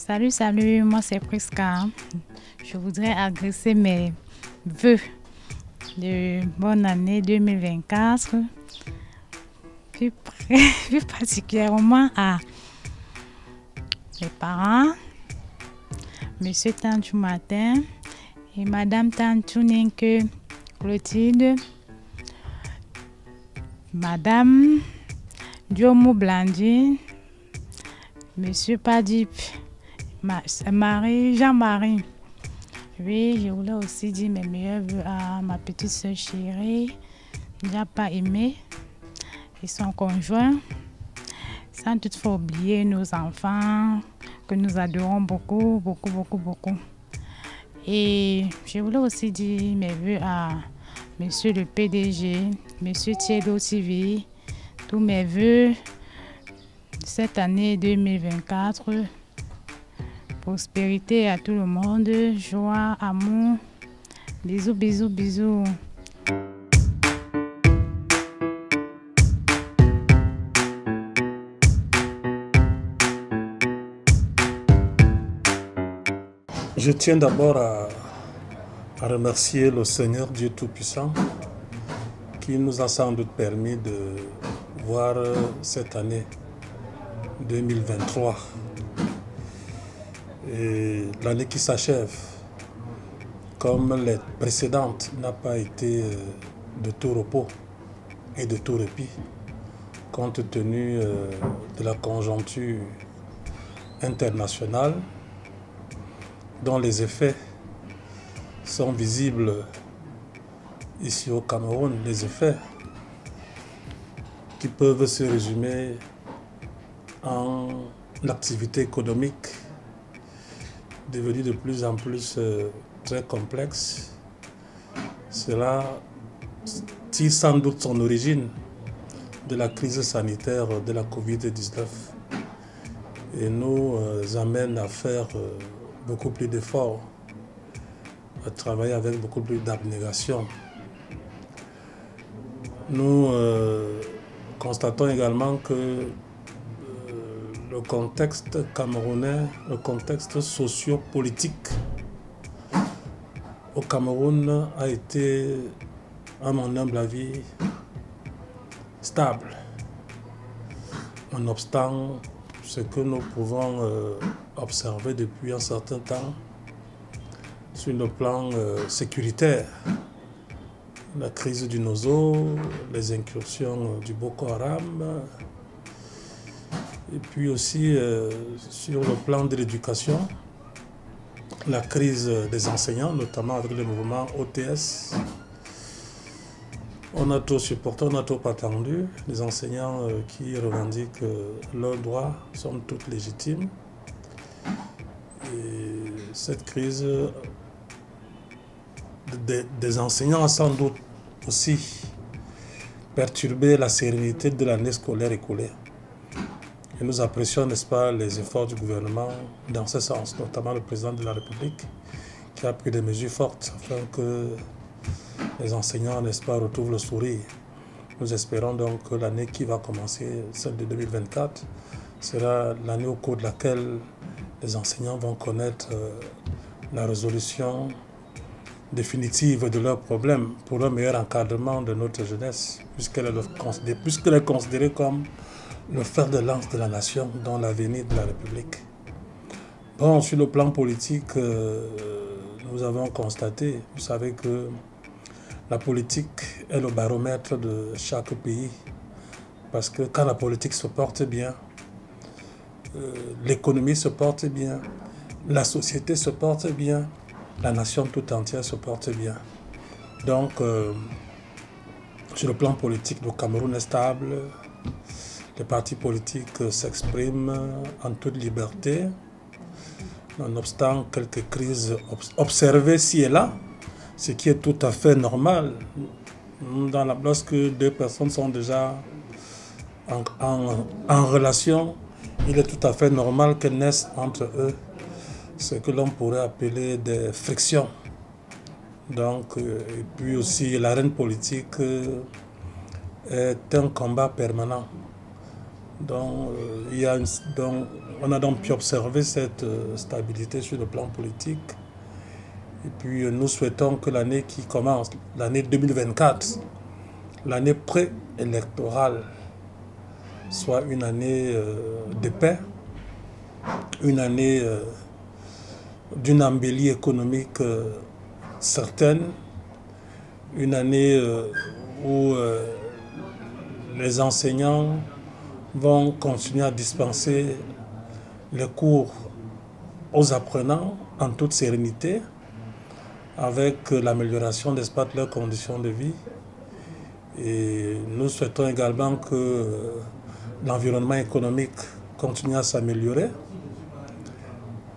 Salut, salut, moi c'est Priska. Je voudrais adresser mes vœux de bonne année 2024, plus particulièrement à mes parents, Monsieur Tanchou Martin et Madame Tanchou Ninke Clotilde, Madame Diomo Blandine, Monsieur Padip, Marie, Jean-Marie. Oui, je voulais aussi dire mes meilleurs vœux à ma petite soeur chérie, Japa Aimé, et son conjoint, sans toutefois oublier nos enfants que nous adorons beaucoup. Et je voulais aussi dire mes vœux à Monsieur le PDG, Monsieur Thiedo TV, tous mes vœux cette année 2024. Prospérité à tout le monde, joie, amour, bisous. Je tiens d'abord à remercier le Seigneur Dieu Tout-Puissant qui nous a sans doute permis de voir cette année 2023. Et l'année qui s'achève, comme les précédentes, n'a pas été de tout repos et de tout répit, compte tenu de la conjoncture internationale, dont les effets sont visibles ici au Cameroun, les effets qui peuvent se résumer en l'activité économique devenue de plus en plus très complexe. Cela tire sans doute son origine de la crise sanitaire de la Covid-19 et nous amène à faire beaucoup plus d'efforts, à travailler avec beaucoup plus d'abnégation. Nous constatons également que le contexte camerounais, le contexte socio-politique au Cameroun a été, à mon humble avis, stable. Nonobstant ce que nous pouvons observer depuis un certain temps sur le plan sécuritaire, la crise du Nozo, les incursions du Boko Haram, et puis aussi sur le plan de l'éducation, la crise des enseignants, notamment avec le mouvement OTS. On a trop supporté, on a trop attendu. Les enseignants qui revendiquent leurs droits sont toutes légitimes. Et cette crise des enseignants a sans doute aussi perturbé la sérénité de l'année scolaire écoulée. Et nous apprécions, n'est-ce pas, les efforts du gouvernement dans ce sens, notamment le président de la République qui a pris des mesures fortes afin que les enseignants, n'est-ce pas, retrouvent le sourire. Nous espérons donc que l'année qui va commencer, celle de 2024, sera l'année au cours de laquelle les enseignants vont connaître la résolution définitive de leurs problèmes pour un meilleur encadrement de notre jeunesse, puisqu'elle est considérée comme le fer de lance de la nation dans l'avenir de la République. Bon, sur le plan politique, nous avons constaté, vous savez que la politique est le baromètre de chaque pays, parce que quand la politique se porte bien, l'économie se porte bien, la société se porte bien, la nation tout entière se porte bien. Donc, sur le plan politique, le Cameroun est stable. Les partis politiques s'expriment en toute liberté, nonobstant quelques crises observées ci et là, ce qui est tout à fait normal. Lorsque deux personnes sont déjà en relation, il est tout à fait normal que naissent entre eux ce que l'on pourrait appeler des frictions. Donc, et puis aussi, l'arène politique est un combat permanent. Donc, On a donc pu observer cette stabilité sur le plan politique. Et puis nous souhaitons que l'année qui commence, l'année 2024, l'année préélectorale, soit une année de paix, une année d'une embellie économique certaine, une année où les enseignants vont continuer à dispenser les cours aux apprenants en toute sérénité, avec l'amélioration, n'est-ce pas, de leurs conditions de vie. Et nous souhaitons également que l'environnement économique continue à s'améliorer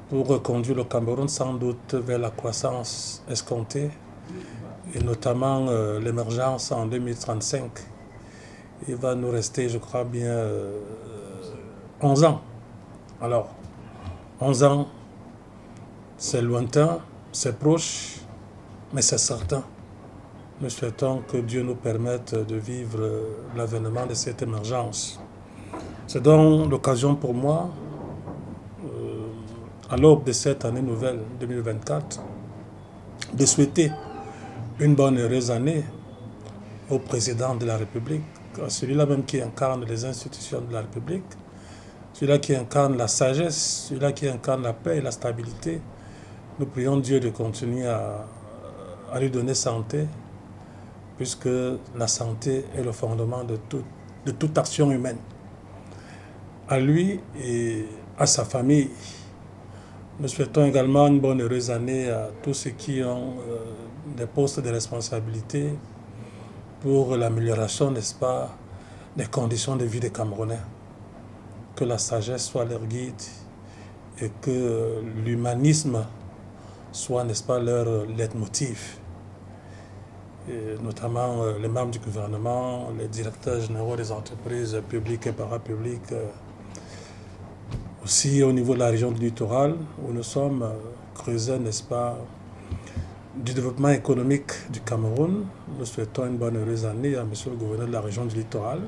pour reconduire le Cameroun sans doute vers la croissance escomptée et notamment l'émergence en 2035. Il va nous rester, je crois bien, 11 ans. Alors, 11 ans, c'est lointain, c'est proche, mais c'est certain. Nous souhaitons que Dieu nous permette de vivre l'avènement de cette émergence. C'est donc l'occasion pour moi, à l'aube de cette année nouvelle 2024, de souhaiter une bonne et heureuse année au président de la République, celui-là même qui incarne les institutions de la République, celui-là qui incarne la sagesse, celui-là qui incarne la paix et la stabilité. Nous prions Dieu de continuer à lui donner santé, puisque la santé est le fondement de toute action humaine. À lui et à sa famille, nous souhaitons également une bonne heureuse année à tous ceux qui ont des postes de responsabilité pour l'amélioration, n'est-ce pas, des conditions de vie des Camerounais. Que la sagesse soit leur guide et que l'humanisme soit, n'est-ce pas, leur leitmotiv. Et notamment les membres du gouvernement, les directeurs généraux des entreprises publiques et parapubliques, aussi au niveau de la région du littoral, où nous sommes creusés, n'est-ce pas, du développement économique du Cameroun. Nous souhaitons une bonne heureuse année à monsieur le gouverneur de la région du littoral,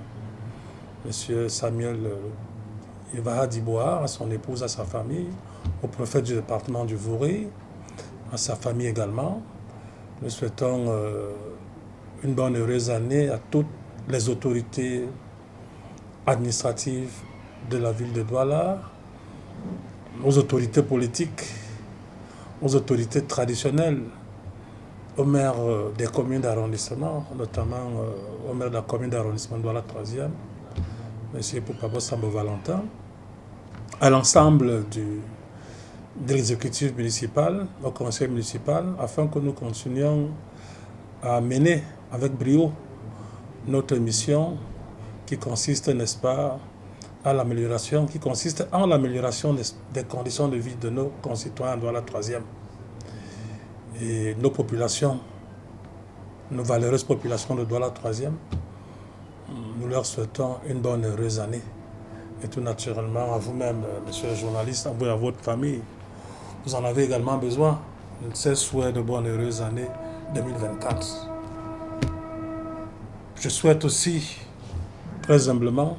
monsieur Samuel Ivaha Diboa, à son épouse, à sa famille, au préfet du département du Vouri, à sa famille également. Nous souhaitons une bonne heureuse année à toutes les autorités administratives de la ville de Douala, aux autorités politiques, aux autorités traditionnelles, aux maires des communes d'arrondissement, notamment au maire de la commune d'arrondissement de Douala 3e, M. Poupabo Sambo Valentin, à l'ensemble de l'exécutif municipal, au conseil municipal, afin que nous continuions à mener avec brio notre mission qui consiste, n'est-ce pas, à l'amélioration, qui consiste en l'amélioration des conditions de vie de nos concitoyens dans la 3e. Et nos populations, nos valeureuses populations de Douala 3e, nous leur souhaitons une bonne heureuse année. Et tout naturellement à vous-même, monsieur le journaliste, à vous et à votre famille, vous en avez également besoin de ces souhaits de bonne heureuse année 2024. Je souhaite aussi, très humblement,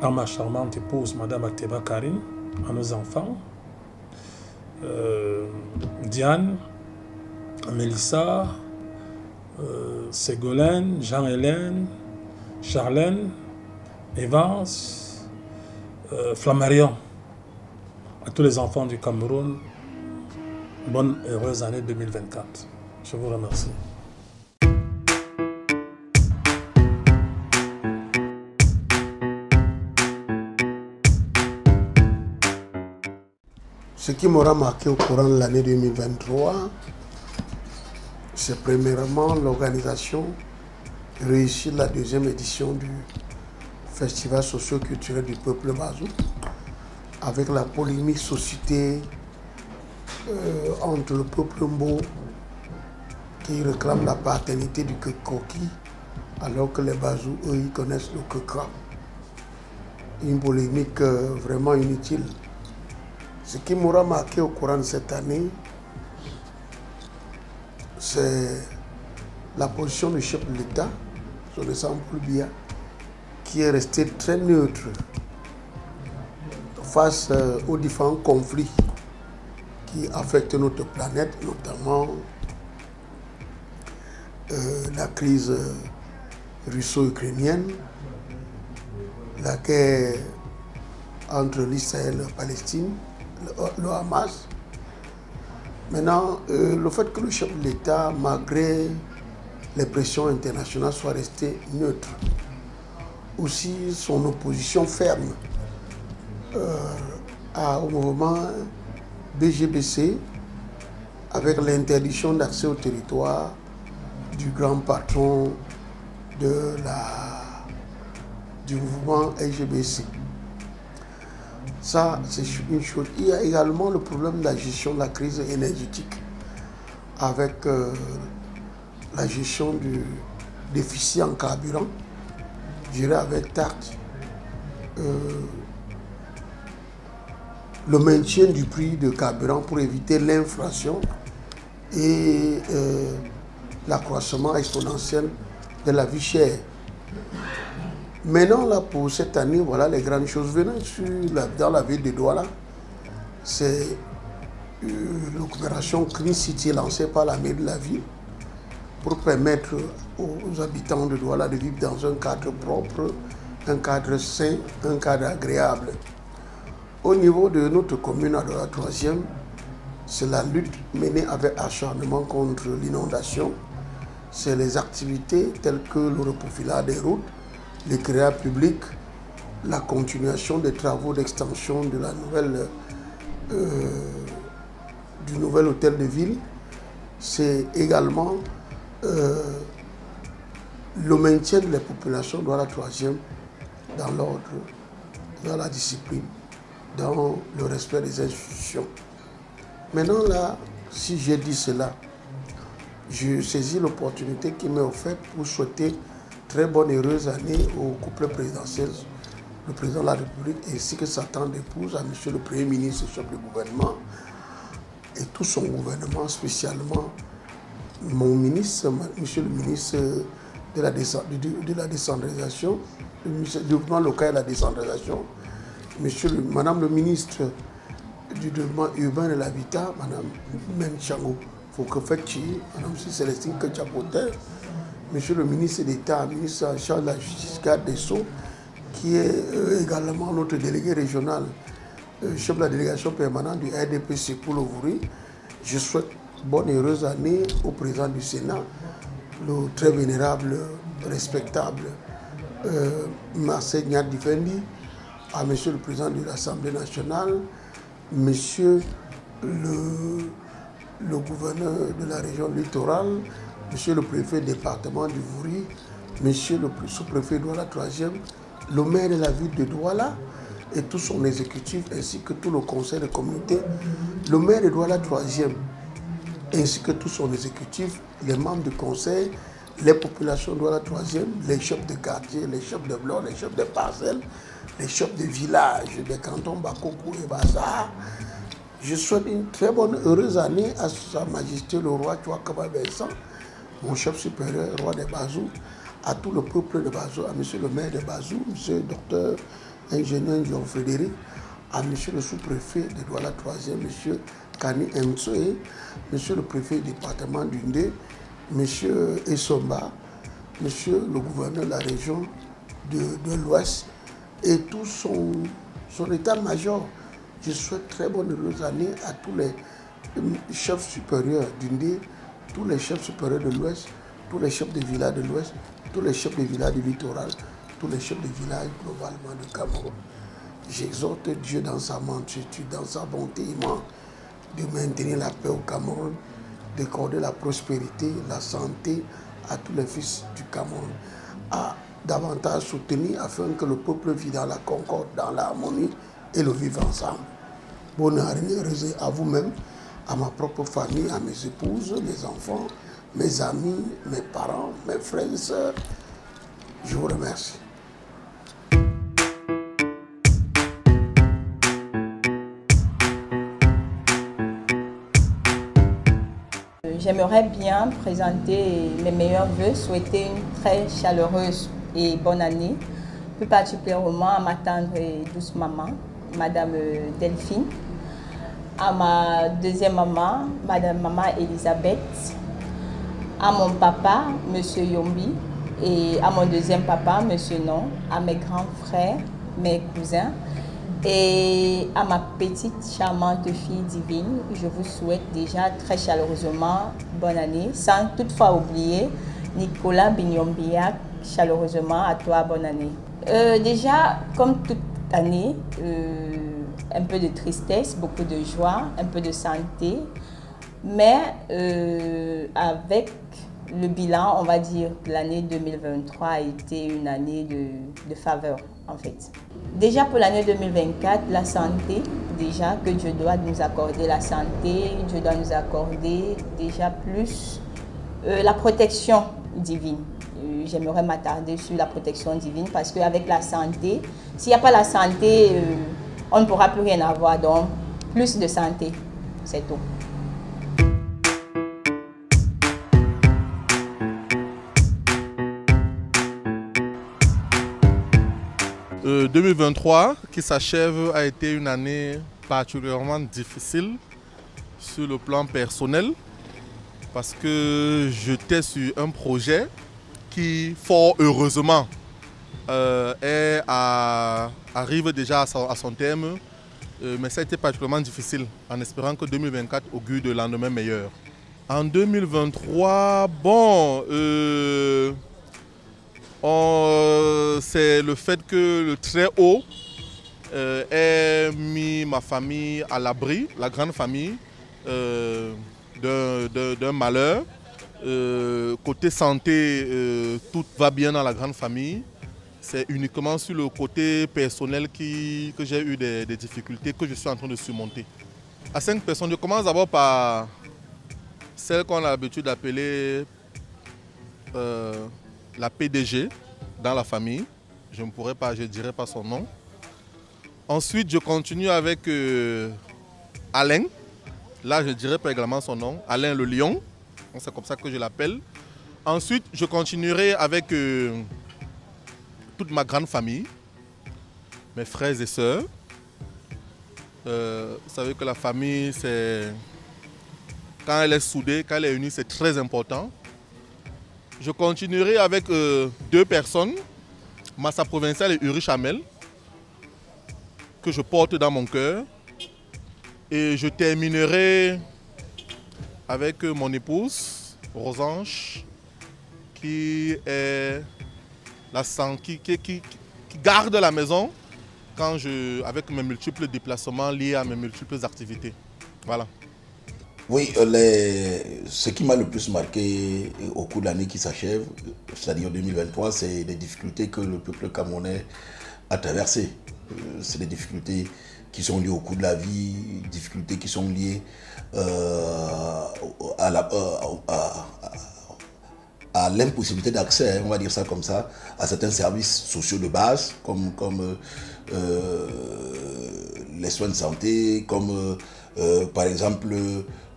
à ma charmante épouse, Madame Ateba Karine, à nos enfants, Diane, Mélissa, Ségolène, Jean-Hélène, Charlène, Evans, Flammarion, à tous les enfants du Cameroun, bonne heureuse année 2024. Je vous remercie. Ce qui m'aura marqué au courant de l'année 2023, c'est premièrement l'organisation réussie de la 2e édition du Festival socio-culturel du peuple Bazou, avec la polémique suscitée entre le peuple Mbo qui réclame la paternité du Kekoki, alors que les Bazou, eux, ils connaissent le Kekra. Une polémique vraiment inutile. Ce qui m'aura marqué au courant de cette année, c'est la position du chef de l'État, Son Excellence Paul Biya, qui est resté très neutre face aux différents conflits qui affectent notre planète, notamment la crise russo-ukrainienne, la guerre entre l'Israël et la Palestine, le Hamas. Maintenant, le fait que le chef de l'État, malgré les pressions internationales, soit resté neutre. Aussi son opposition ferme au mouvement BGBC avec l'interdiction d'accès au territoire du grand patron du mouvement LGBC. Ça, c'est une chose. Il y a également le problème de la gestion de la crise énergétique avec la gestion du déficit en carburant, géré avec tact, le maintien du prix de carburant pour éviter l'inflation et l'accroissement exponentiel de la vie chère. Maintenant, là, pour cette année, voilà les grandes choses. Venant dans la ville de Douala, c'est l'opération Clean City lancée par la mairie de la ville pour permettre aux habitants de Douala de vivre dans un cadre propre, un cadre sain, un cadre agréable. Au niveau de notre commune à Douala 3e, c'est la lutte menée avec acharnement contre l'inondation. C'est les activités telles que le reprofilage des routes, l'éclairage public, la continuation des travaux d'extension de la du nouvel hôtel de ville. C'est également le maintien de la population dans la 3e, dans l'ordre, dans la discipline, dans le respect des institutions. Maintenant là, si j'ai dit cela, je saisis l'opportunité qui m'est offerte pour souhaiter très bonne et heureuse année au couple présidentiel, le président de la République ainsi que sa tante épouse, à monsieur le Premier ministre, chef du gouvernement et tout son gouvernement, spécialement mon ministre, monsieur le ministre de la décentralisation, le ministre du développement local et de la décentralisation, madame le ministre du développement urbain et de l'habitat, madame Menchango Fokefetchi, madame Célestine Ketchapoter, monsieur le ministre d'État, ministre en charge de la justice, garde des Sceaux, qui est également notre délégué régional, chef de la délégation permanente du RDPC pour le Vouri. Je souhaite bonne et heureuse année au président du Sénat, le très vénérable, respectable Marcel Niad Difendi, à monsieur le président de l'Assemblée nationale, monsieur le gouverneur de la région littorale, monsieur le préfet du département du Vouri, monsieur le sous-préfet de Douala 3e, le maire de la ville de Douala et tout son exécutif, ainsi que tout le conseil de communauté, le maire de Douala 3e, ainsi que tout son exécutif, les membres du conseil, les populations de Douala 3e, les chefs de quartier, les chefs de bloc, les chefs de parcelles, les chefs de village, des cantons Bakoko et Baza. Je souhaite une très bonne, heureuse année à Sa Majesté le roi Chouakaba Vincent, mon chef supérieur, roi de Bazou, à tout le peuple de Bazou, à monsieur le maire de Bazou, monsieur le docteur ingénieur Jean Frédéric, à monsieur le sous-préfet de Douala 3e, monsieur Kani Msoe, monsieur le préfet du département d'Undé, monsieur Essomba, monsieur le gouverneur de la région de l'Ouest et tout son état-major. Je souhaite très bonne heureuse année à tous les chefs supérieurs d'Undé, tous les chefs supérieurs de l'Ouest, tous les chefs de village de l'Ouest, tous les chefs de village du littoral, tous les chefs de village globalement du Cameroun. J'exhorte Dieu dans sa mansuétude, dans sa bonté immense, de maintenir la paix au Cameroun, d'accorder la prospérité, la santé à tous les fils du Cameroun, à davantage soutenir afin que le peuple vit dans la concorde, dans l'harmonie et le vivre ensemble. Bonne année heureuse à vous-même, à ma propre famille, à mes épouses, mes enfants, mes amis, mes parents, mes frères et sœurs. Je vous remercie. J'aimerais bien présenter mes meilleurs vœux, souhaiter une très chaleureuse et bonne année, plus particulièrement à ma tendre et douce maman, Madame Delphine, à ma deuxième maman, Maman Elisabeth, à mon papa, Monsieur Yombi, et à mon deuxième papa, Monsieur Non, à mes grands frères, mes cousins, et à ma petite charmante fille divine. Je vous souhaite déjà très chaleureusement bonne année, sans toutefois oublier Nicolas Binyombiak, chaleureusement à toi bonne année. Déjà, comme toute année, un peu de tristesse, beaucoup de joie, un peu de santé, mais avec le bilan, on va dire, de l'année 2023 a été une année de faveur, en fait. Déjà pour l'année 2024, la santé, déjà que Dieu doit nous accorder la santé, Dieu doit nous accorder déjà plus la protection divine. J'aimerais m'attarder sur la protection divine parce qu'avec la santé, s'il n'y a pas la santé, on ne pourra plus rien avoir. Donc, plus de santé, c'est tout. Euh, 2023 qui s'achève a été une année particulièrement difficile sur le plan personnel parce que j'étais sur un projet qui, fort heureusement, arrive déjà à son terme, mais ça a été particulièrement difficile en espérant que 2024 augure de lendemain meilleur. En 2023, bon, c'est le fait que le très haut ait mis ma famille à l'abri, la grande famille, d'un malheur. Côté santé, tout va bien dans la grande famille. C'est uniquement sur le côté personnel que j'ai eu des difficultés que je suis en train de surmonter. À 5 personnes, je commence d'abord par celle qu'on a l'habitude d'appeler la PDG dans la famille. Je ne dirai pas son nom. Ensuite, je continue avec Alain. Là, je ne dirai pas également son nom. Alain le lion. C'est comme ça que je l'appelle. Ensuite, je continuerai avec toute ma grande famille, mes frères et sœurs. Vous savez que la famille, quand elle est soudée, quand elle est unie, c'est très important. Je continuerai avec 2 personnes, Massa Provincial et Uri Chamel, que je porte dans mon cœur. Et je terminerai avec mon épouse, Rosange, qui garde la maison avec mes multiples déplacements liés à mes multiples activités. Voilà. Oui, ce qui m'a le plus marqué au cours de l'année qui s'achève, c'est-à-dire 2023, c'est les difficultés que le peuple camerounais a traversées. C'est des difficultés qui sont liées au coût de la vie, difficultés qui sont liées à l'impossibilité d'accès, on va dire ça comme ça, à certains services sociaux de base, comme les soins de santé, comme par exemple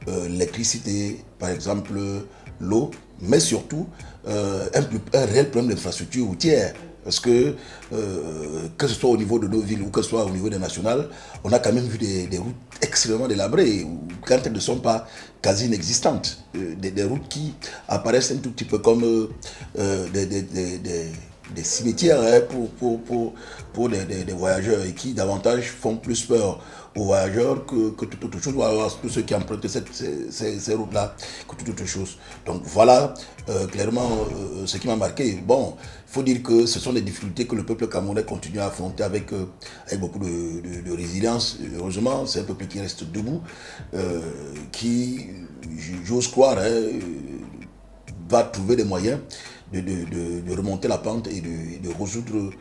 l'électricité, par exemple l'eau, mais surtout un réel problème d'infrastructure routière. Parce que ce soit au niveau de nos villes ou que ce soit au niveau des nationales, on a quand même vu des routes extrêmement délabrées, quand elles ne sont pas quasi inexistantes. Des routes qui apparaissent un tout petit peu comme des cimetières pour des voyageurs et qui davantage font plus peur aux voyageurs que toute autre chose, ou alors tous ceux qui empruntent ces routes-là, que toute autre chose. Donc voilà clairement ce qui m'a marqué. Bon, il faut dire que ce sont des difficultés que le peuple camerounais continue à affronter avec beaucoup de résilience. Heureusement, c'est un peuple qui reste debout, qui, j'ose croire, va trouver des moyens de remonter la pente et de résoudre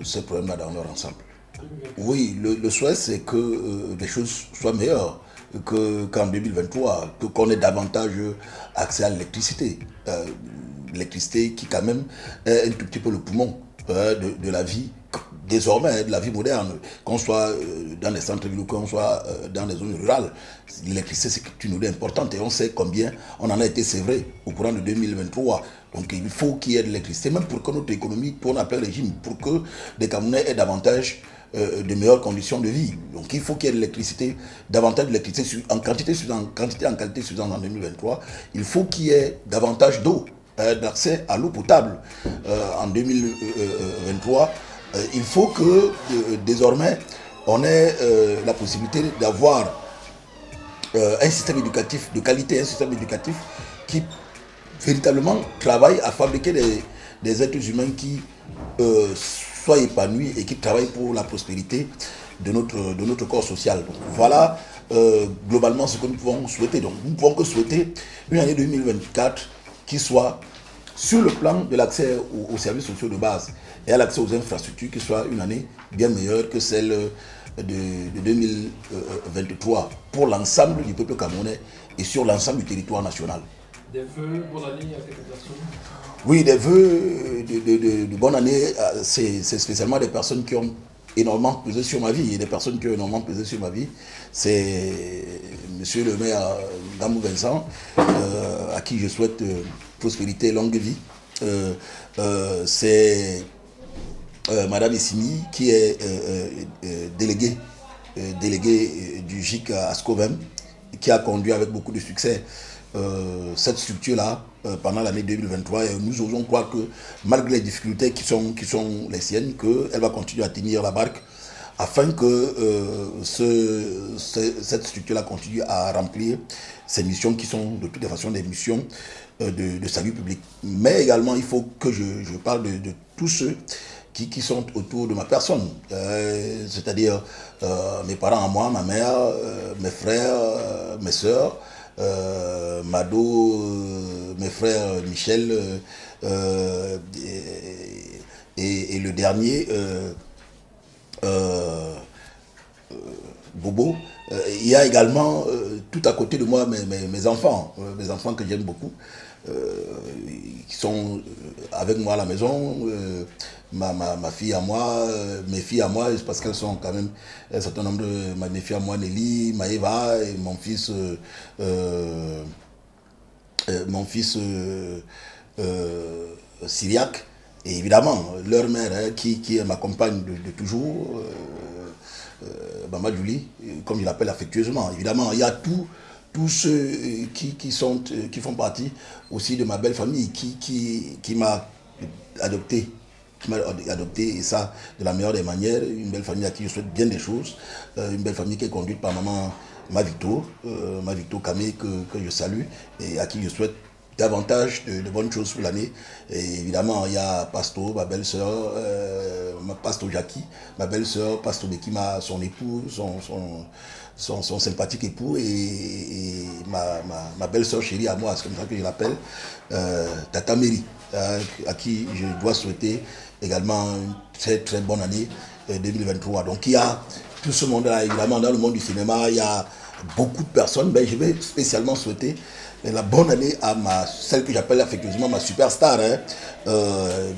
ces problèmes-là dans leur ensemble. Oui, le souhait, c'est que les choses soient meilleures qu'en 2023, qu'on ait davantage accès à l'électricité. L'électricité qui quand même est un tout petit peu le poumon de la vie, désormais de la vie moderne, qu'on soit dans les centres-villes ou qu'on soit dans les zones rurales. L'électricité, c'est une donnée importante et on sait combien on en a été sévré au courant de 2023. Donc il faut qu'il y ait de l'électricité, même pour que notre économie tourne à plein régime, pour que les Camerounais aient davantage de meilleures conditions de vie. Donc il faut qu'il y ait de l'électricité, davantage d'électricité en quantité suffisante en 2023. Il faut qu'il y ait davantage d'eau, d'accès à l'eau potable en 2023. Il faut que désormais on ait la possibilité d'avoir un système éducatif de qualité, un système éducatif qui véritablement travaille à fabriquer des êtres humains qui soient épanouis et qui travaillent pour la prospérité de notre corps social. Donc, voilà globalement ce que nous pouvons souhaiter. Donc nous ne pouvons que souhaiter une année 2024 qui soit sur le plan de l'accès aux services sociaux de base et à l'accès aux infrastructures, qui soit une année bien meilleure que celle de 2023 pour l'ensemble du peuple camerounais et sur l'ensemble du territoire national. Des vœux bonne année à quelques personnes? Oui, des vœux de bonne année, c'est spécialement des personnes qui ont énormément pesé sur ma vie. Et des personnes qui ont énormément pesé sur ma vie, c'est monsieur le maire Gamou Vincent, à qui je souhaite prospérité et longue vie. C'est madame Issimi, qui est déléguée du GIC à Scovem, qui a conduit avec beaucoup de succès cette structure-là pendant l'année 2023. Et nous osons croire que malgré les difficultés qui sont les siennes, qu'elle va continuer à tenir la barque afin que cette structure-là continue à remplir ses missions qui sont de toutes les façons des missions de salut public. Mais également, il faut que je parle de tous ceux qui sont autour de ma personne, c'est-à-dire mes parents à moi, ma mère, mes frères, mes soeurs, Mado, mes frères Michel et le dernier Bobo. Il y a également tout à côté de moi mes enfants que j'aime beaucoup, qui sont avec moi à la maison, ma fille à moi, mes filles à moi, parce qu'elles sont quand même un certain nombre de mes filles à moi, Nelly, Maëva, et mon fils Syriac, et évidemment leur mère qui m'accompagne de toujours, Maman Julie, comme je l'appelle affectueusement. Évidemment, il y a tous ceux qui font partie aussi de ma belle famille, qui m'a adopté, et ça de la meilleure des manières. Une belle famille à qui je souhaite bien des choses, une belle famille qui est conduite par maman Mavito Kamé, que je salue, et à qui je souhaite davantage de bonnes choses pour l'année. Et évidemment, il y a Pasto, ma belle-sœur, Pasto Jackie, ma belle-sœur, Pasto Bekima, son époux, son sympathique époux, et ma belle-sœur chérie à moi, c'est comme ça que je l'appelle, Tata Mary, à qui je dois souhaiter également une très très bonne année 2023. Donc il y a tout ce monde-là, évidemment, dans le monde du cinéma, il y a beaucoup de personnes. Ben, je vais spécialement souhaiter la bonne année à celle que j'appelle affectueusement ma superstar,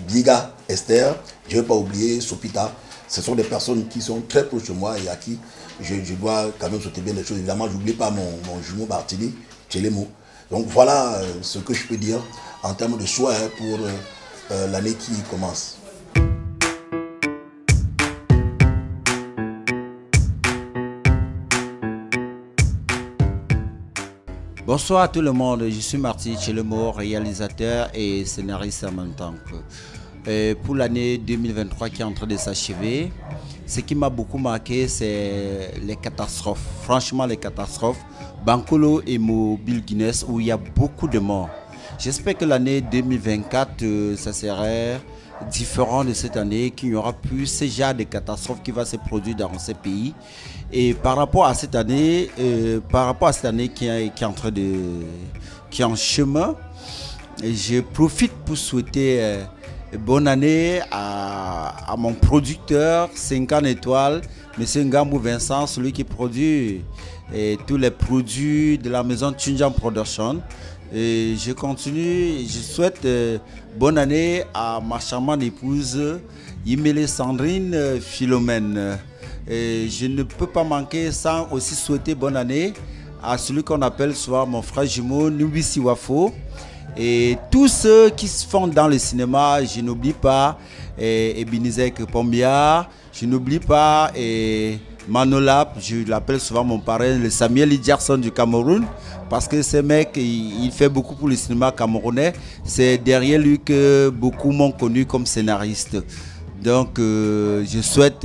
Biga Esther. Je ne vais pas oublier Sopita. Ce sont des personnes qui sont très proches de moi et à qui je dois quand même souhaiter bien des choses. Évidemment, je n'oublie pas mon jumeau Bartini, Tchelemo. Donc voilà ce que je peux dire en termes de choix pour l'année qui commence. Bonsoir à tout le monde, je suis Marty Tchelemo, réalisateur et scénariste en même temps. Pour l'année 2023 qui est en train de s'achever, ce qui m'a beaucoup marqué, c'est les catastrophes. Franchement, les catastrophes. Bankolo et Mobile Guinness, où il y a beaucoup de morts. J'espère que l'année 2024, ça serait différent de cette année, qu'il n'y aura plus ce genre de catastrophes qui va se produire dans ces pays. Et par rapport à cette année, qui est en train qui est en chemin, je profite pour souhaiter bonne année à mon producteur 50 étoiles, M. Ngamou Vincent, celui qui produit tous les produits de la maison Tunjang Production. Et je continue, je souhaite bonne année à ma charmante épouse Yimele Sandrine Philomène. Et je ne peux pas manquer sans aussi souhaiter bonne année à celui qu'on appelle souvent mon frère jumeau Nubisi Wafo. Et tous ceux qui se font dans le cinéma, je n'oublie pas Ebenezer Pombia, Je n'oublie pas Manolap, je l'appelle souvent mon parrain, le Samuel Idjarson du Cameroun, parce que ce mec, il fait beaucoup pour le cinéma camerounais. C'est derrière lui que beaucoup m'ont connu comme scénariste. Donc, je souhaite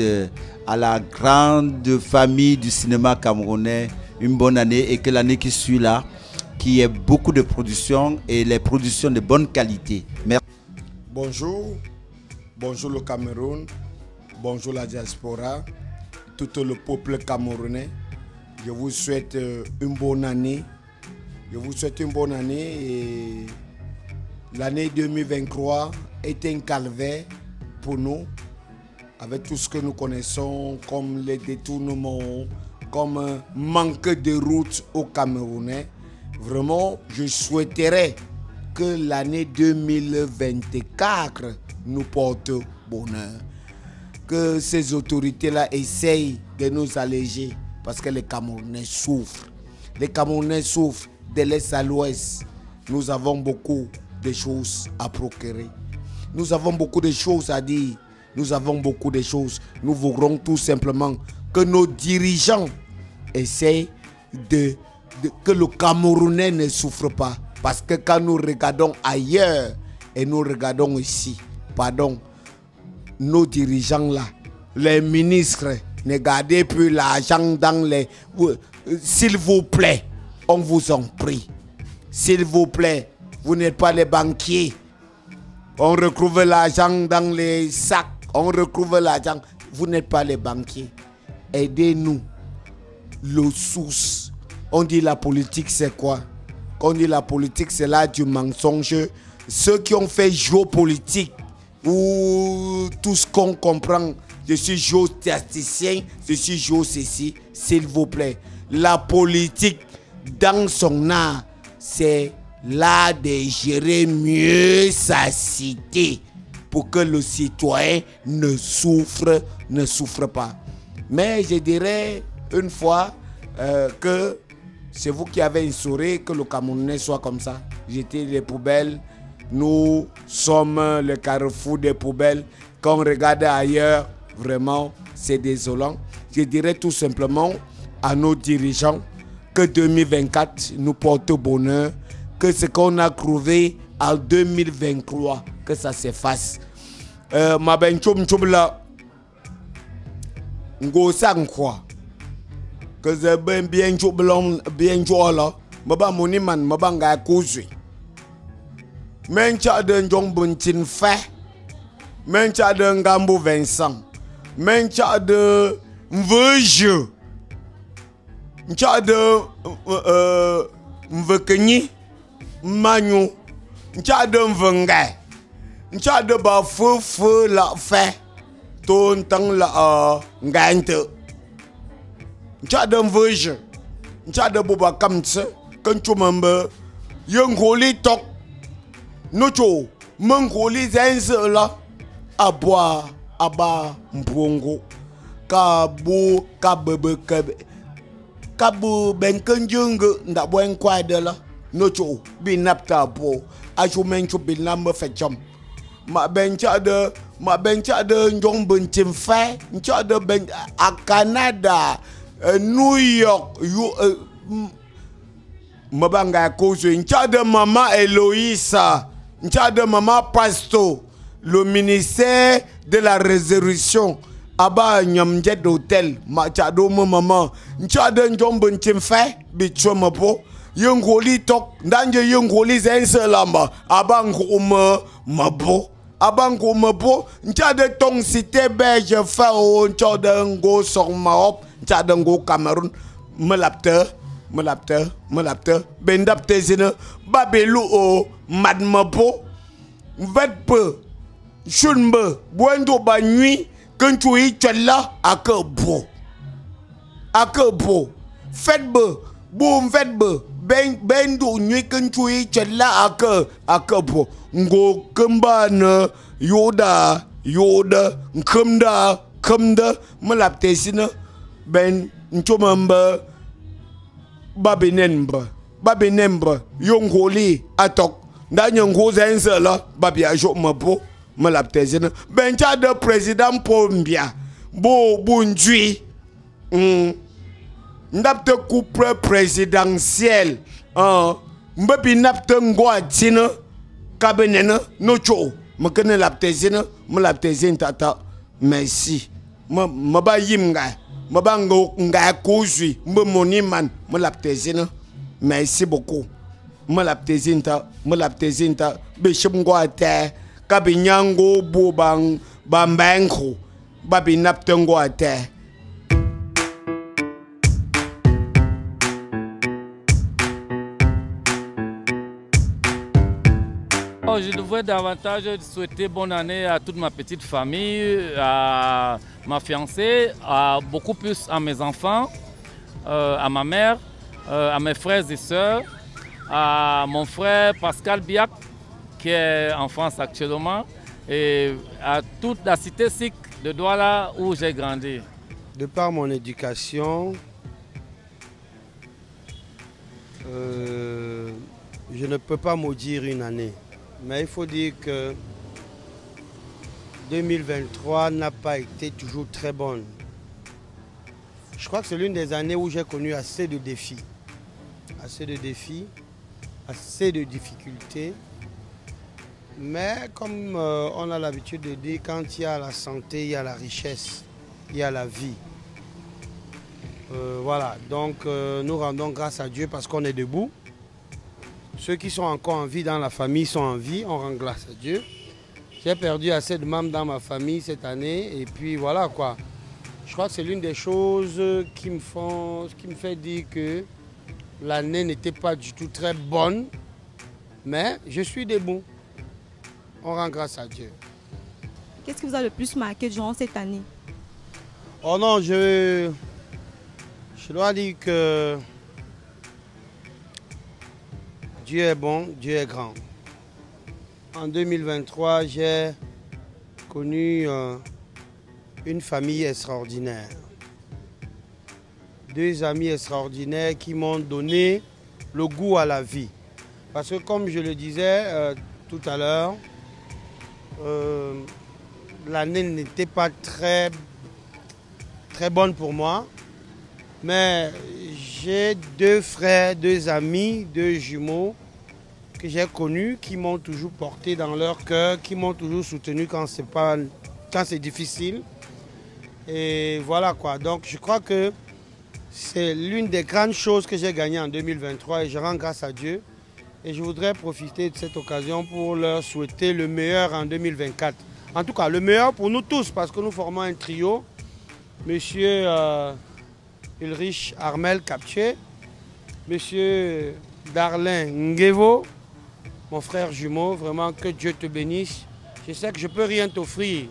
à la grande famille du cinéma camerounais une bonne année et que l'année qui suit là, qu'il y ait beaucoup de productions et les productions de bonne qualité. Merci. Bonjour, bonjour le Cameroun, bonjour la diaspora, tout le peuple camerounais. Je vous souhaite une bonne année. Je vous souhaite une bonne année et l'année 2023 est un calvaire pour nous, avec tout ce que nous connaissons comme les détournements, comme un manque de route au Camerounais. Vraiment, je souhaiterais que l'année 2024 nous porte bonheur. Que ces autorités-là essayent de nous alléger parce que les Camerounais souffrent. Les Camerounais souffrent de l'Est à l'Ouest. Nous avons beaucoup de choses à procurer. Nous avons beaucoup de choses à dire. Nous avons beaucoup de choses. Nous voudrons tout simplement que nos dirigeants essayent que le Camerounais ne souffre pas. Parce que quand nous regardons ailleurs et nous regardons ici, pardon, nos dirigeants là, les ministres, ne gardez plus l'argent dans les... S'il vous plaît, on vous en prie. S'il vous plaît, vous n'êtes pas les banquiers. On retrouve l'argent dans les sacs. On retrouve l'argent. Vous n'êtes pas les banquiers. Aidez-nous. Le source. On dit la politique, c'est quoi? On dit la politique, c'est là du mensonge. Ceux qui ont fait géopolitique, ou tout ce qu'on comprend, je suis géostatisticien, je suis géoceci, s'il vous plaît. La politique, dans son art, c'est l'art de gérer mieux sa cité pour que le citoyen ne souffre pas. Mais je dirais une fois que c'est vous qui avez instauré que le Camerounais soit comme ça. Jeter les poubelles. Nous sommes le carrefour des poubelles. Quand on regarde ailleurs, vraiment, c'est désolant. Je dirais tout simplement à nos dirigeants que 2024 nous porte bonheur, que ce qu'on a trouvé en 2023, que ça s'efface. Ma ben chum la ngosang quoi. Que c'est bien choublon, bien chola. Maba moniman, mabanga kouzui. Mencha de Njong Fe, Mencha de Ngambo Vincent, Mencha de Mvejeu, Mencha de Mvekenyi, Manu, Mencha de Mvengay, Mencha de Bafou la Fe, Ton Tang la Ngante, Mencha de Mvejeu, Mencha de Boba Kamtse, Kanchumambe, Young Holy Talk. Nocho, mangoli zenze la, aboa, aba, mbongo, kabu, kabebe, kabu, benkenjung, ndabwen kwa de la, nocho, binapta po, ajo mencho binambe fecham. Ma bencha de njong benchim fe, ncha de ben, a Canada, New York, mabanga kozo, ncha de Maman Eloïsa. De Maman Pasto, le ministère de la Résurrection, Aba Nyamjet d'hôtel, Machado Maman, Nchade Njomben Timfe, Bichomapo, Yungoli Tok, Danje Yungoli Zenselamba, Abangoume Mabo, Abangoume, Nchade Tong Cité Belge, Fao, Nchade Ngo Sormaop, Nchade Ngo Cameroun, Melapte. Bendap Tezine, Babelou o Madmapo, Vetpe, Chunbe, Buendo Banui, Kentui Chella, Akebo, Fetbe, Boum Vetbe, Bendo Nui Kentui Chella, Akebo, Ngo Kumbane, Yoda, Kumda, Melap Tezine, Ben Nchomamba. Babinembre, Yongoli, Atok, Danyango Zenzela, Babia Jomapo, Malaptezine, Bencha de président Pombia, Bundui. N'apte couple présidentiel. Mbapi n'apte ngwa tina. Kabenena no cho. Mekene l'apte zina. Me l'apte zin tata. Merci. Maba yimga. Maba nga kozui. Mbe moniman. Me l'apte zina. Merci beaucoup. Me l'apte zinta. Me l'apte zinta. Bishop ngwa te. Kabinyango bo bambanko. Babi n'apte ngwa te. Oh, je devrais davantage souhaiter bonne année à toute ma petite famille, à ma fiancée, à beaucoup plus à mes enfants, à ma mère, à mes frères et sœurs, à mon frère Pascal Biak, qui est en France actuellement, et à toute la cité sikh de Douala où j'ai grandi. De par mon éducation, je ne peux pas maudire une année. Mais il faut dire que 2023 n'a pas été toujours très bonne. Je crois que c'est l'une des années où j'ai connu assez de défis. Assez de défis, assez de difficultés. Mais comme on a l'habitude de dire, quand il y a la santé, il y a la richesse, il y a la vie. Voilà, donc nous rendons grâce à Dieu parce qu'on est debout. Ceux qui sont encore en vie dans la famille sont en vie, on rend grâce à Dieu. J'ai perdu assez de membres dans ma famille cette année et puis voilà quoi. Je crois que c'est l'une des choses qui me fait dire que l'année n'était pas du tout très bonne, mais je suis debout. On rend grâce à Dieu. Qu'est-ce qui vous a le plus marqué durant cette année? Oh non, je dois dire que Dieu est bon, Dieu est grand. En 2023, j'ai connu une famille extraordinaire. Deux amis extraordinaires qui m'ont donné le goût à la vie. Parce que comme je le disais tout à l'heure, l'année n'était pas très bonne pour moi. Mais j'ai deux frères, deux amis, deux jumeaux que j'ai connus qui m'ont toujours porté dans leur cœur, qui m'ont toujours soutenu quand c'est difficile. Et voilà quoi. Donc je crois que c'est l'une des grandes choses que j'ai gagnées en 2023 et je rends grâce à Dieu. Et je voudrais profiter de cette occasion pour leur souhaiter le meilleur en 2024. En tout cas, le meilleur pour nous tous parce que nous formons un trio. Monsieur Ulrich Armel Kapche, monsieur Darlin Ngevo, mon frère jumeau, vraiment que Dieu te bénisse. Je sais que je ne peux rien t'offrir,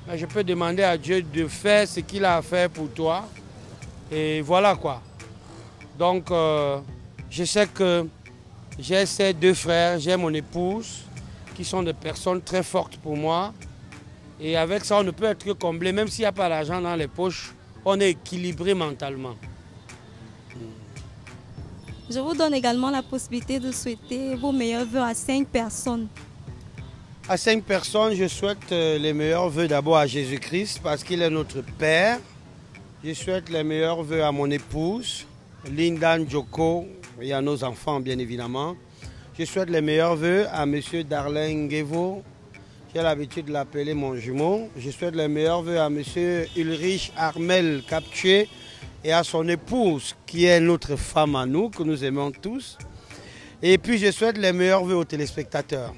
mais je peux demander à Dieu de faire ce qu'il a à faire pour toi. Et voilà quoi. Donc, je sais que j'ai ces deux frères, j'ai mon épouse, qui sont des personnes très fortes pour moi. Et avec ça, on ne peut être que comblé, même s'il n'y a pas d'argent dans les poches. On est équilibré mentalement. Je vous donne également la possibilité de souhaiter vos meilleurs vœux à 5 personnes. À 5 personnes, je souhaite les meilleurs vœux d'abord à Jésus-Christ parce qu'il est notre Père. Je souhaite les meilleurs vœux à mon épouse, Linda Njoko, et à nos enfants bien évidemment. Je souhaite les meilleurs vœux à M. Darlin Ngevo. J'ai l'habitude de l'appeler mon jumeau. Je souhaite les meilleurs vœux à M. Ulrich Armel Kapche et à son épouse, qui est notre femme à nous, que nous aimons tous. Et puis je souhaite les meilleurs vœux aux téléspectateurs.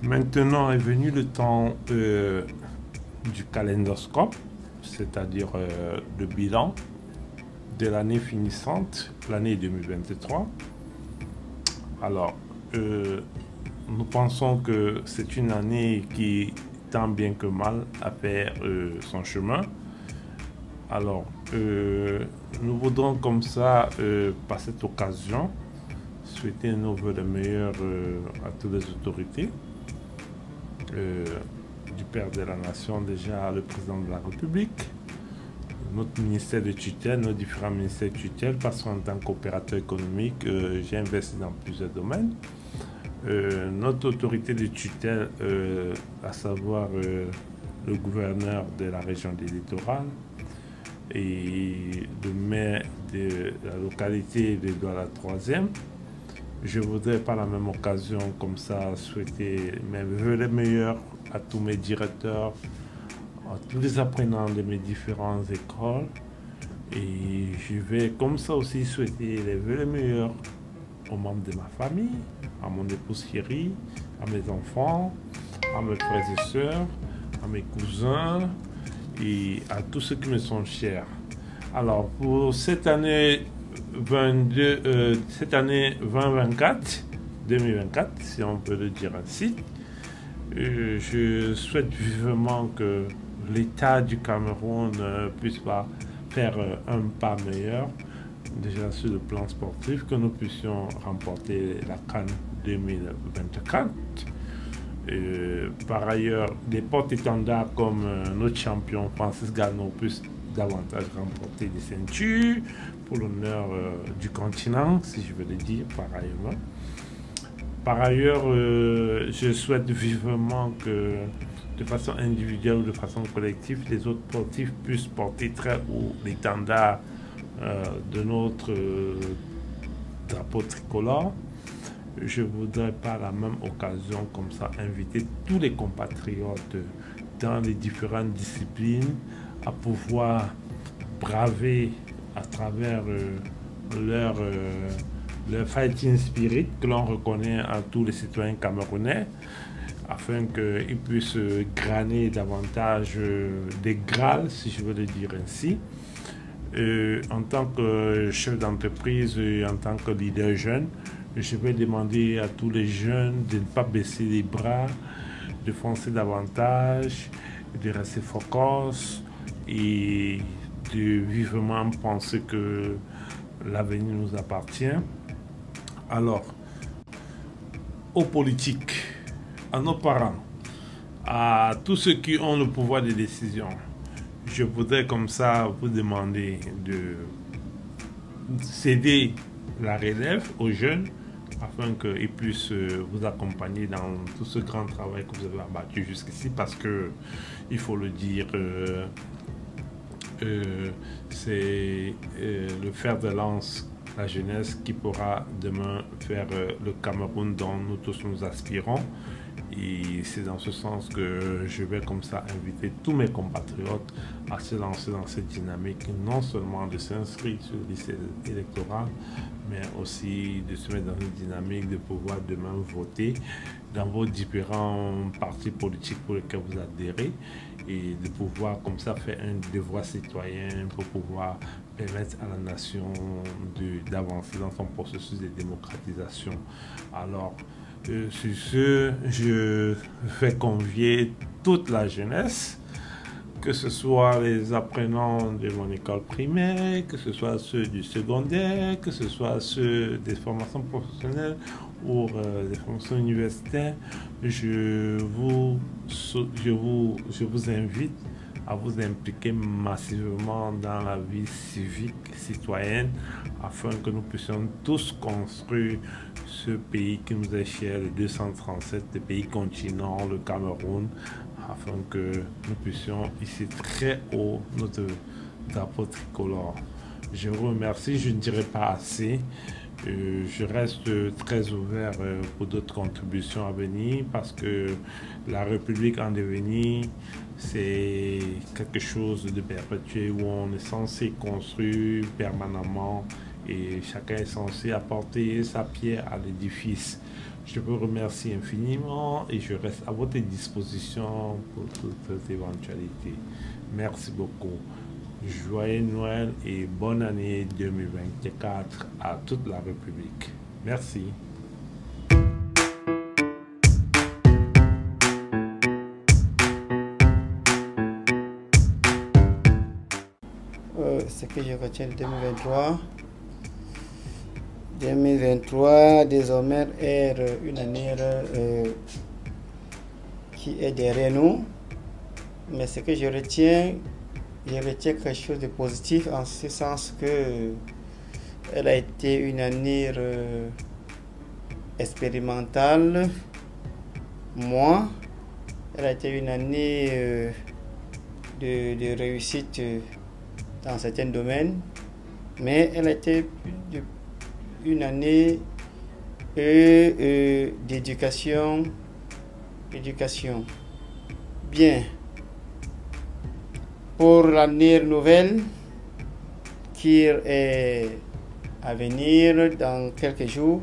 Maintenant est venu le temps du calendoscope, c'est-à-dire le bilan de l'année finissante, l'année 2023. Alors, nous pensons que c'est une année qui, tant bien que mal, a fait son chemin. Alors, nous voudrons comme ça, par cette occasion, souhaiter nos vœux de meilleurs à toutes les autorités. Du Père de la Nation, déjà le Président de la République, notre ministère de tutelle, nos différents ministères de tutelle, parce qu'en tant qu'opérateur économique, j'ai investi dans plusieurs domaines. Notre autorité de tutelle, à savoir le gouverneur de la région des Littorales et le maire de la localité de Douala 3e, je voudrais par la même occasion comme ça souhaiter mes vœux les meilleurs à tous mes directeurs, à tous les apprenants de mes différentes écoles. Et je vais comme ça aussi souhaiter les vœux les meilleurs aux membres de ma famille, à mon épouse chérie, à mes enfants, à mes frères et sœurs, à mes cousins et à tous ceux qui me sont chers. Alors pour cette année 2024, si on peut le dire ainsi, je souhaite vivement que l'État du Cameroun puisse faire un pas meilleur, déjà sur le plan sportif, que nous puissions remporter la CAN 2024. Par ailleurs, des porte-étendards comme notre champion Francis Gano puissent davantage remporter des ceintures pour l'honneur du continent, si je veux le dire pareillement. Par ailleurs, je souhaite vivement que de façon individuelle ou de façon collective, les autres sportifs puissent porter très haut l'étendard de notre drapeau tricolore. Je voudrais par la même occasion comme ça inviter tous les compatriotes dans les différentes disciplines à pouvoir braver à travers leur fighting spirit que l'on reconnaît à tous les citoyens camerounais, afin qu'ils puissent graner davantage des grâles, si je veux le dire ainsi. En tant que chef d'entreprise et en tant que leader jeune, je vais demander à tous les jeunes de ne pas baisser les bras, de foncer davantage, de rester focus et de vivement penser que l'avenir nous appartient. Alors, aux politiques, à nos parents, à tous ceux qui ont le pouvoir de décision, je voudrais comme ça vous demander de céder la relève aux jeunes afin qu'ils puissent vous accompagner dans tout ce grand travail que vous avez abattu jusqu'ici, parce que, il faut le dire, c'est le fer de lance, la jeunesse, qui pourra demain faire le Cameroun dont nous tous nous aspirons. Et c'est dans ce sens que je vais comme ça inviter tous mes compatriotes à se lancer dans cette dynamique, non seulement de s'inscrire sur le lycée électoral, mais aussi de se mettre dans une dynamique de pouvoir demain voter dans vos différents partis politiques pour lesquels vous adhérez, et de pouvoir comme ça faire un devoir citoyen pour pouvoir permettre à la nation d'avancer dans son processus de démocratisation. Alors, sur ce, je vais convier toute la jeunesse, que ce soit les apprenants de mon école primaire, que ce soit ceux du secondaire, que ce soit ceux des formations professionnelles ou des formations universitaires. Je vous invite à vous impliquer massivement dans la vie civique, citoyenne, afin que nous puissions tous construire ce pays qui nous est cher, le 237, le pays continent, le Cameroun, afin que nous puissions ici très haut notre drapeau tricolore. Je vous remercie, je ne dirai pas assez. Je reste très ouvert pour d'autres contributions à venir, parce que la République en devenir, c'est quelque chose de perpétuel où on est censé construire permanemment et chacun est censé apporter sa pierre à l'édifice. Je vous remercie infiniment et je reste à votre disposition pour toute cette éventualité. Merci beaucoup. Joyeux Noël et bonne année 2024 à toute la République. Merci. Ce que je retiens de 2023. 2023, désormais, est une année qui est derrière nous. Mais ce que je retiens, je retiens quelque chose de positif en ce sens que elle a été une année expérimentale. Moi, elle a été une année de réussite dans certains domaines, mais elle a été une année d'éducation. Bien. Pour l'année nouvelle qui est à venir dans quelques jours,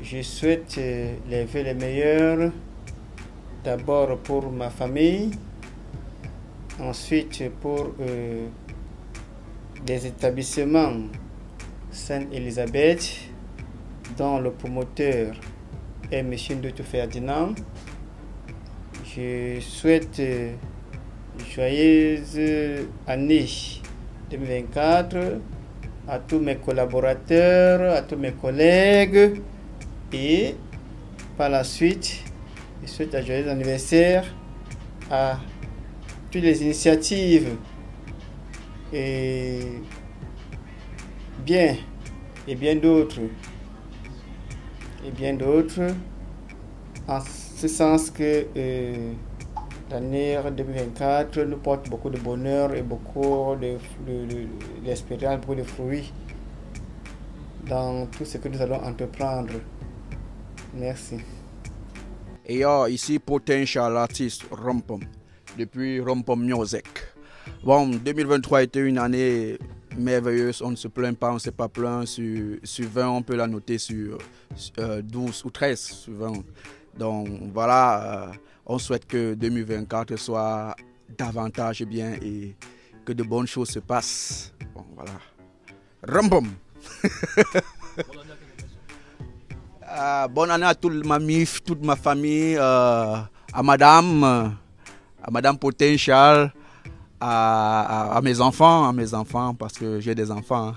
je souhaite les vœux les meilleurs, d'abord pour ma famille, ensuite pour des établissements Sainte-Élisabeth, dont le promoteur est M. Ndoto Ferdinand. Je souhaite joyeuse année 2024 à tous mes collaborateurs, à tous mes collègues, et par la suite, je souhaite un joyeux anniversaire à toutes les initiatives et bien d'autres. En ce sens que l'année 2024 nous porte beaucoup de bonheur et beaucoup d'espérance, beaucoup de fruits dans tout ce que nous allons entreprendre. Merci. Et ici Potential Artist Rompom, depuis Rompom Music. Bon, 2023 a été une année merveilleuse, on ne se plaint pas, on ne s'est pas plaint. Sur 20, on peut la noter sur 12 ou 13 sur 20. Donc voilà, on souhaite que 2024 soit davantage bien et que de bonnes choses se passent. Bon, voilà. Rompom. Bonne année à toute ma MIF, toute ma famille, à Madame Potential, à mes enfants, parce que j'ai des enfants.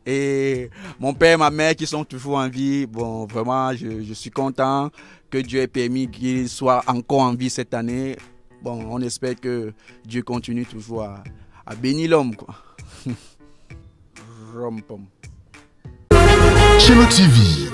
Et mon père et ma mère qui sont toujours en vie. Bon, vraiment, je suis content que Dieu ait permis qu'ils soient encore en vie cette année. Bon, on espère que Dieu continue toujours à bénir l'homme, quoi. Chelo TV.